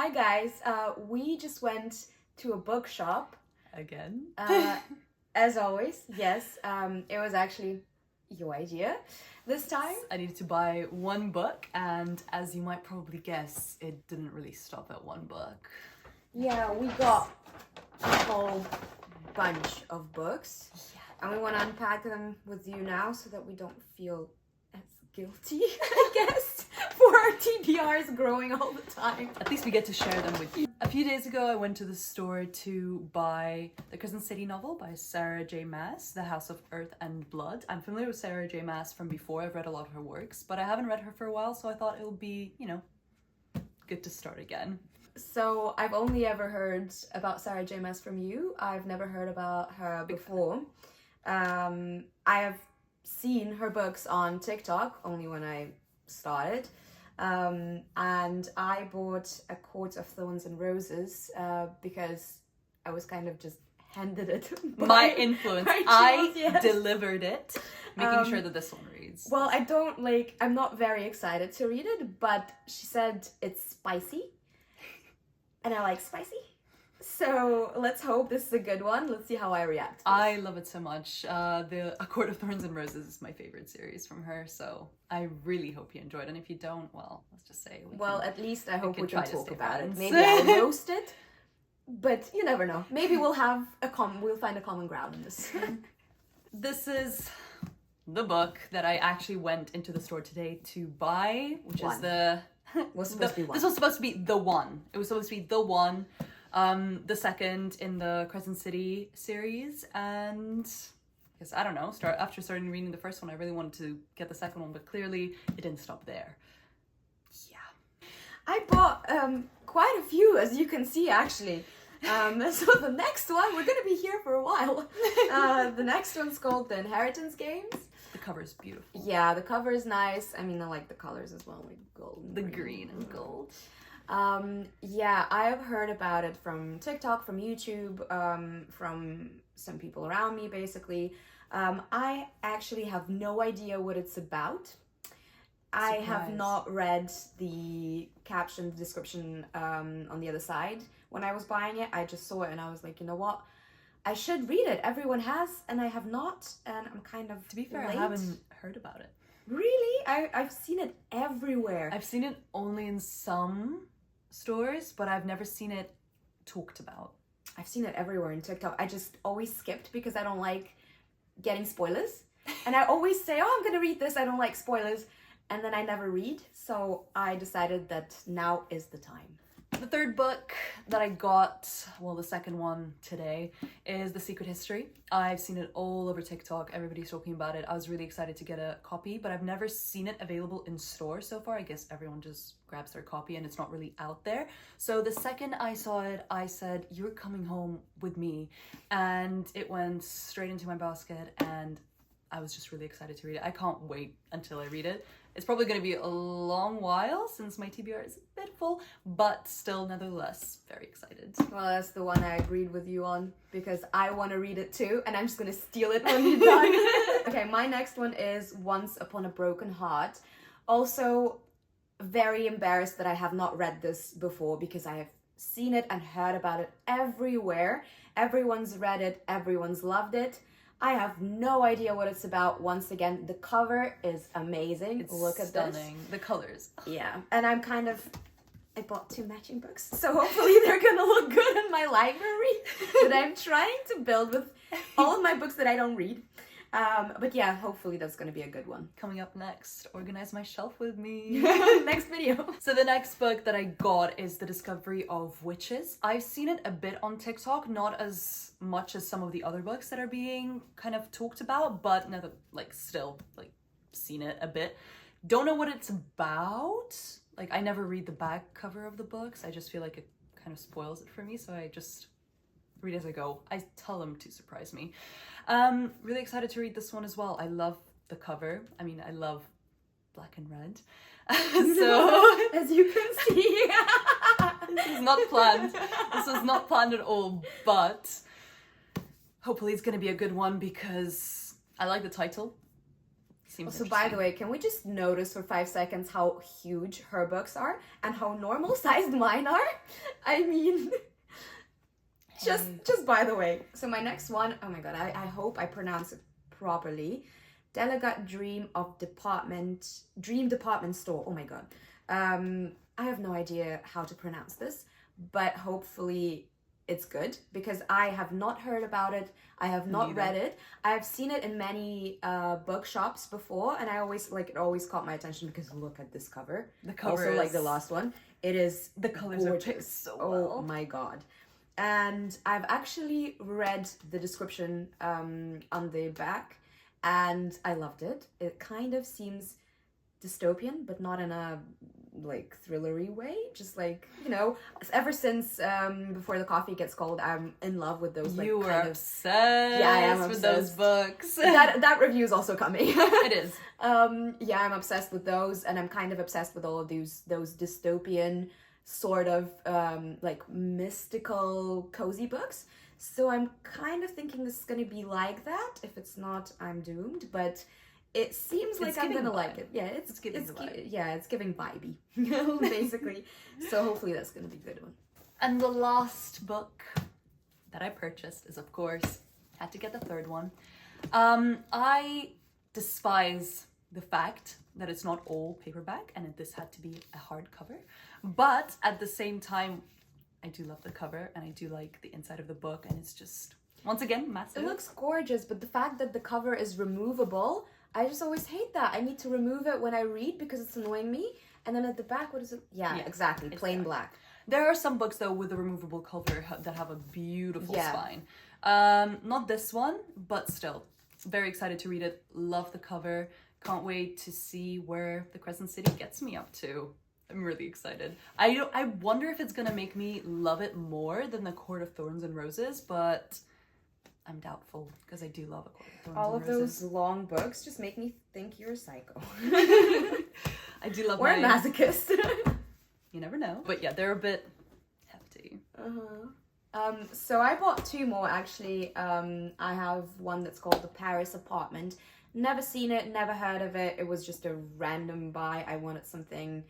Hi guys, we just went to a bookshop. Again? As always, yes. It was actually your idea this time. I needed to buy one book, and as you might probably guess, it didn't really stop at one book. Yeah, we got a whole bunch of books. Yeah. And we want to unpack them with you now so that we don't feel as guilty, I guess, for our TBRs growing all the time. At least we get to share them with you. A few days ago, I went to the store to buy the Crescent City novel by Sarah J. Maas, The House of Earth and Blood. I'm familiar with Sarah J. Maas from before. I've read a lot of her works, but I haven't read her for a while, so I thought it would be, good to start again. So I've only ever heard about Sarah J. Maas from you. I've never heard about her before. I have seen her books on TikTok only when I started. And I bought A Court of Thorns and Roses because I was kind of just handed it. My influence. I delivered it, making sure that this one reads. Well, I'm not very excited to read it, but she said it's spicy. And I like spicy. So let's hope this is a good one. Let's see how I react to this. I love it so much. The A Court of Thorns and Roses is my favorite series from her, so I really hope you enjoyed it. And if you don't, well, let's just say at least I hope we can talk about it. friends. Maybe I'll roast it, but you never know. Maybe we'll find a common ground in this. This is the book that I actually went into the store today to buy, which is was supposed to be one. This was supposed to be the one. It was supposed to be the one. The second in the Crescent City series, and I don't know, after starting reading the first one, I really wanted to get the second one, but clearly it didn't stop there. Yeah. I bought quite a few, as you can see, actually. So the next one, we're gonna be here for a while. The next one's called The Inheritance Games. The cover is beautiful. Yeah, the cover is nice. I mean, I like the colors as well, like gold. The green and gold. Yeah, I have heard about it from TikTok, from YouTube, from some people around me, basically. I actually have no idea what it's about. I have not read the caption, the description on the other side when I was buying it. I just saw it and I was like, you know what? I should read it. Everyone has, and I have not, and I'm kind of To be fair, late. I haven't heard about it. Really? I've seen it everywhere. I've seen it only in some stores, but I've never seen it talked about. I've seen it everywhere in TikTok. I just always skipped because I don't like getting spoilers. And I always say, oh, I'm gonna read this, I don't like spoilers. And then I never read. So I decided that now is the time. The third book that I got, well, the second one today, is The Secret History. I've seen it all over TikTok. Everybody's talking about it. I was really excited to get a copy, but I've never seen it available in stores so far. I guess everyone just grabs their copy and it's not really out there. So the second I saw it, I said, you're coming home with me. And it went straight into my basket and I was just really excited to read it. I can't wait until I read it. It's probably going to be a long while since my TBR is a bit full, but still, nevertheless, very excited. Well, that's the one I agreed with you on because I want to read it too, and I'm just going to steal it when you're done. Okay, my next one is Once Upon a Broken Heart. Also, very embarrassed that I have not read this before because I have seen it and heard about it everywhere. Everyone's read it, everyone's loved it. I have no idea what it's about. Once again, the cover is amazing. It's Look at stunning. this. The colors. Yeah, and I bought 2 matching books, so hopefully they're gonna look good in my library that I'm trying to build with all of my books that I don't read. But yeah, hopefully that's gonna be a good one. Coming up next, organize my shelf with me. Next video. So the next book that I got is The Discovery of Witches. I've seen it a bit on TikTok, not as much as some of the other books that are being kind of talked about, but still seen it a bit. Don't know what it's about. I never read the back cover of the books. I just feel like it kind of spoils it for me, so I just read as I go. I tell them to surprise me. Really excited to read this one as well. I love the cover. I mean, I love black and red. So as you can see, this is not planned. This was not planned at all, but hopefully it's going to be a good one because I like the title. Seems So by the way, can we just notice for 5 seconds how huge her books are and how normal sized mine are? I mean, just by the way. So my next one, oh my god, I hope I pronounce it properly. Delegate Dream Department Store. Oh my god. I have no idea how to pronounce this, but hopefully it's good because I have not heard about it. I have not read it. I've seen it in many bookshops before, and I always it always caught my attention because look at this cover. The cover also like the last one. It is the colors gorgeous. are picked so well. Oh my god. And I've actually read the description on the back, and I loved it. It kind of seems dystopian, but not in a like thrillery way. Just like, you know, ever since Before the Coffee Gets Cold, I'm in love with those. Like, you were kind obsessed. Yeah, I am with obsessed. those books. that review is also coming. It is. Yeah, I'm obsessed with those, and I'm kind of obsessed with all of those dystopian sort of like mystical cozy books. So I'm kind of thinking this is gonna be like that. If it's not, I'm doomed. But it seems like I'm gonna like it. Yeah, it's giving vibey, basically. So hopefully that's gonna be a good one. And the last book that I purchased is, of course, had to get the third one. I despise the fact that it's not all paperback and that this had to be a hardcover. But at the same time, I do love the cover and I do like the inside of the book, and it's just, once again, massive. It looks gorgeous, but the fact that the cover is removable, I just always hate that. I need to remove it when I read because it's annoying me. And then at the back, what is it? Yeah, exactly. Plain black. There are some books, though, with a removable cover that have a beautiful spine. Not this one, but still. Very excited to read it. Love the cover. Can't wait to see where the Crescent City gets me up to. I'm really excited. I wonder if it's going to make me love it more than the Court of Thorns and Roses, but I'm doubtful because I do love A Court of Thorns All and of Roses. those long books just make me think you're a psycho. I do love or a masochist. You never know. But yeah, they're a bit hefty. So I bought two more actually. I have one that's called The Paris Apartment. Never seen it, never heard of it. It was just a random buy. I wanted something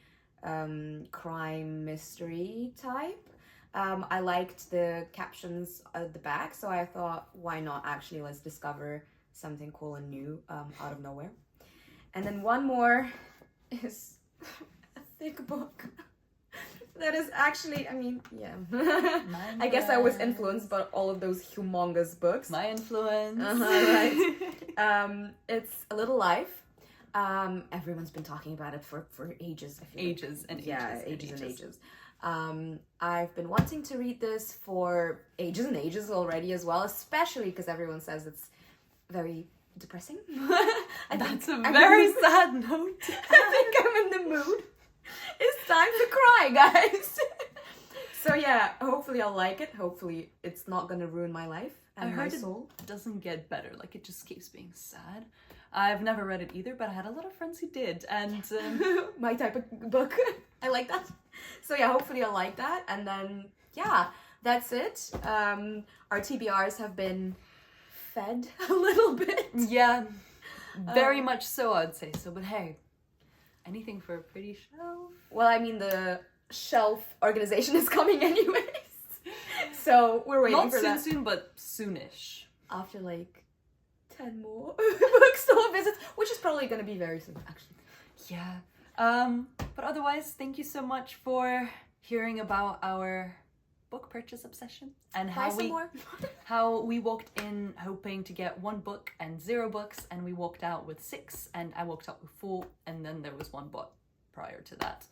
crime mystery type. I liked the captions at the back, so I thought, why not actually let's discover something cool and new out of nowhere. And then one more is a thick book. That is actually, I mean, yeah. I guess I was influenced by all of those humongous books. My influence. Right. It's A Little Life. Everyone's been talking about it for ages. I feel ages and ages. I've been wanting to read this for ages and ages already as well, especially because everyone says it's very depressing. That's a very sad note. I think I'm in the mood. It's time to cry, guys. So yeah, hopefully I'll like it. Hopefully it's not gonna ruin my life and my soul. It doesn't get better. Like, it just keeps being sad. I've never read it either, but I had a lot of friends who did, and my type of book. I like that. So yeah, hopefully I'll like that. And then yeah, that's it. Our TBRs have been fed a little bit. Yeah, very much so, I'd say so. But hey, anything for a pretty shelf. Well, I mean, the shelf organization is coming anyways. So we're waiting for that. Not soon, but soonish. After like 10 more bookstore visits, which is probably going to be very soon, actually. Yeah. But otherwise, thank you so much for hearing about our book purchase obsession and how we walked in hoping to get 1 book and 0 books, and we walked out with 6, and I walked out with 4, and then there was 1 book prior to that.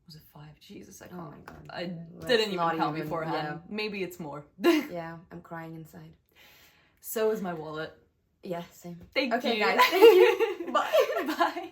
Was it 5? Jesus, I can't. Oh my god. I didn't even count beforehand. Yeah. Maybe it's more. Yeah, I'm crying inside. So is my wallet. Yeah, same. Thank you. Okay, guys. Thank you. Bye. Bye.